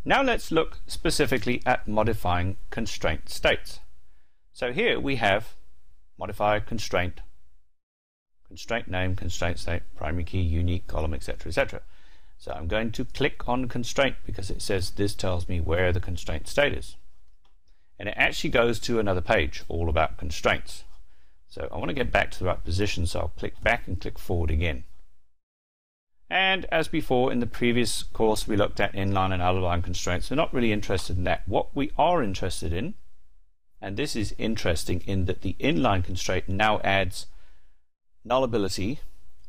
Now let's look specifically at modifying constraint states. So here we have modifier constraint, constraint name, constraint state, primary key, unique, column, etc., etc. So I'm going to click on constraint because it says this tells me where the constraint state is. And it actually goes to another page all about constraints. So I want to get back to the right position, so I'll click back and click forward again. And as before, in the previous course we looked at inline and out-of-line constraints. We're not really interested in that. What we are interested in, and this is interesting in that the inline constraint now adds nullability,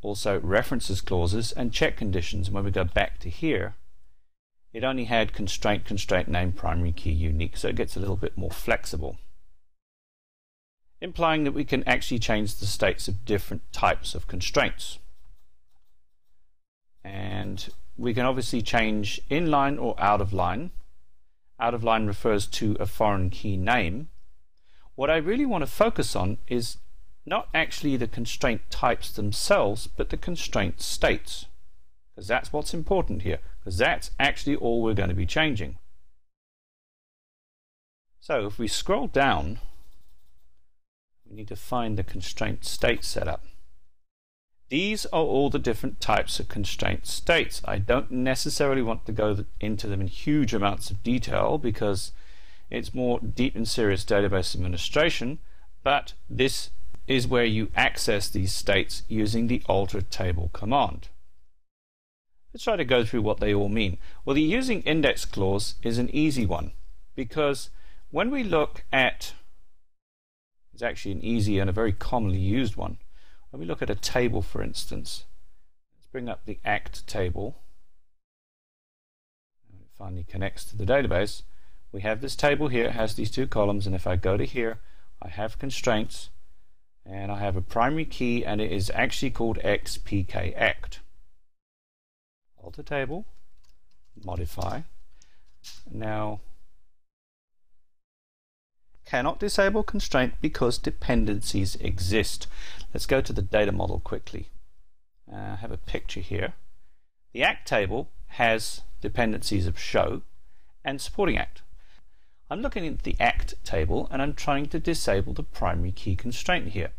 also references clauses and check conditions. And when we go back to here, it only had constraint, constraint name, primary key, unique, so it gets a little bit more flexible, implying that we can actually change the states of different types of constraints. And we can obviously change inline or out of line. Out of line refers to a foreign key name. What I really want to focus on is not actually the constraint types themselves, but the constraint states, because that's what's important here, because that's actually all we're going to be changing. So if we scroll down, we need to find the constraint state setup. These are all the different types of constraint states. I don't necessarily want to go into them in huge amounts of detail because it's more deep and serious database administration, but this is where you access these states using the alter table command. Let's try to go through what they all mean. Well, the using index clause is an easy one because when we look at, it's actually an easy and a very commonly used one. When we look at a table, for instance, let's bring up the ACT table. And it finally connects to the database. We have this table here, it has these two columns, and if I go to here, I have constraints, and I have a primary key, and it is actually called xpkact. Alter table, modify. Now, cannot disable constraint because dependencies exist. Let's go to the data model quickly. I have a picture here. The ACT table has dependencies of show and supporting ACT. I'm looking at the ACT table and I'm trying to disable the primary key constraint here.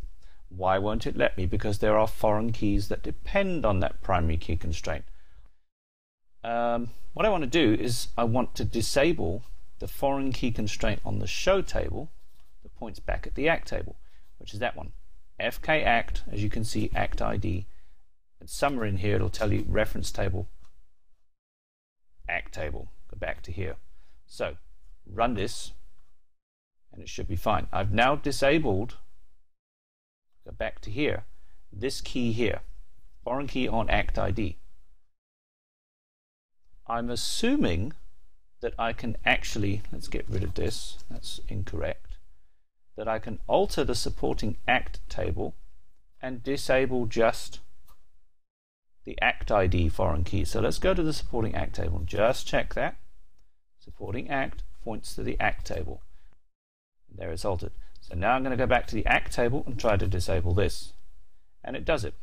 Why won't it let me? Because there are foreign keys that depend on that primary key constraint. What I want to do is I want to disable the foreign key constraint on the show table that points back at the ACT table, which is that one. fkact, as you can see, ACT ID, and somewhere in here it'll tell you reference table, ACT table. Go back to here. So run this and it should be fine. I've now disabled, go back to here, this key here, foreign key on ACT ID. I'm assuming that I can actually, let's get rid of this, that's incorrect, that I can alter the supporting ACT table and disable just the ACT ID foreign key. So let's go to the supporting ACT table and just check that. Supporting ACT points to the ACT table. And there it's altered. So now I'm going to go back to the ACT table and try to disable this. And it does it.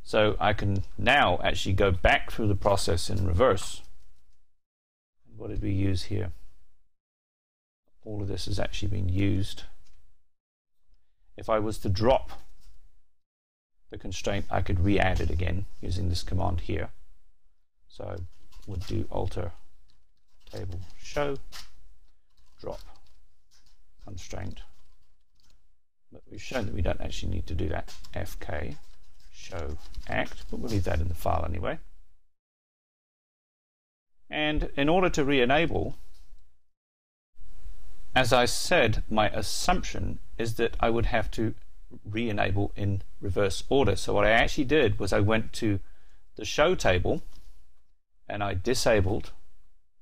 So I can now actually go back through the process in reverse. What did we use here? All of this has actually been used. If I was to drop the constraint, I could re-add it again using this command here. So I would do alter table show, drop constraint. But we've shown that we don't actually need to do that. fk show act, but we'll leave that in the file anyway. And in order to re-enable, as I said, my assumption is that I would have to re-enable in reverse order. So what I actually did was I went to the show table and I disabled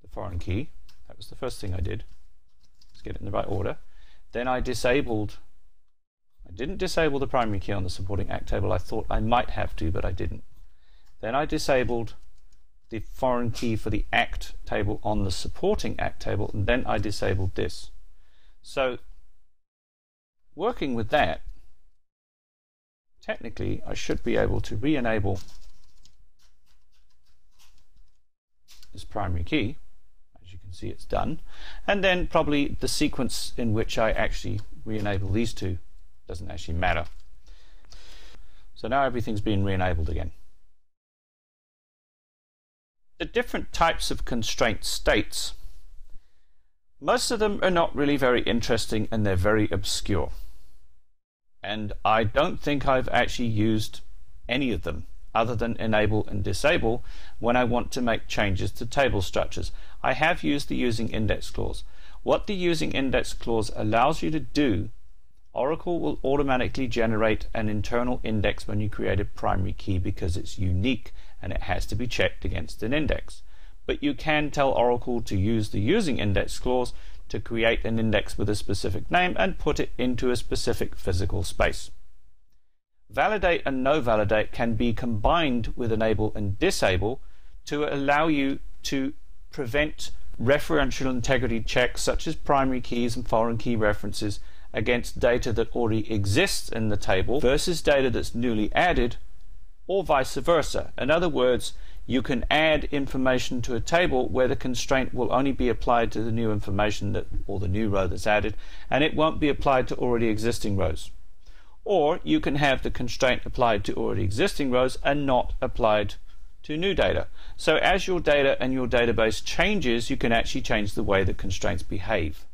the foreign key. That was the first thing I did. Let's get it in the right order. Then I didn't disable the primary key on the supporting ACT table. I thought I might have to, but I didn't. Then I disabled the foreign key for the ACT table on the supporting ACT table, and then I disabled this. So working with that, technically I should be able to re-enable this primary key. As you can see, it's done. And then probably the sequence in which I actually re-enable these two doesn't actually matter. So now everything's been re-enabled again. The different types of constraint states, most of them are not really very interesting and they're very obscure. And I don't think I've actually used any of them other than enable and disable when I want to make changes to table structures. I have used the using index clause. What the using index clause allows you to do, Oracle will automatically generate an internal index when you create a primary key because it's unique and it has to be checked against an index. But you can tell Oracle to use the using index clause to create an index with a specific name and put it into a specific physical space. Validate and no validate can be combined with enable and disable to allow you to prevent referential integrity checks such as primary keys and foreign key references against data that already exists in the table versus data that's newly added, or vice versa. In other words, you can add information to a table where the constraint will only be applied to the new information or the new row that's added, and it won't be applied to already existing rows. Or you can have the constraint applied to already existing rows and not applied to new data. So as your data and your database changes, you can actually change the way that constraints behave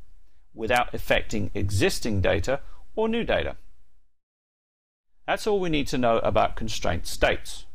without affecting existing data or new data. That's all we need to know about constraint states.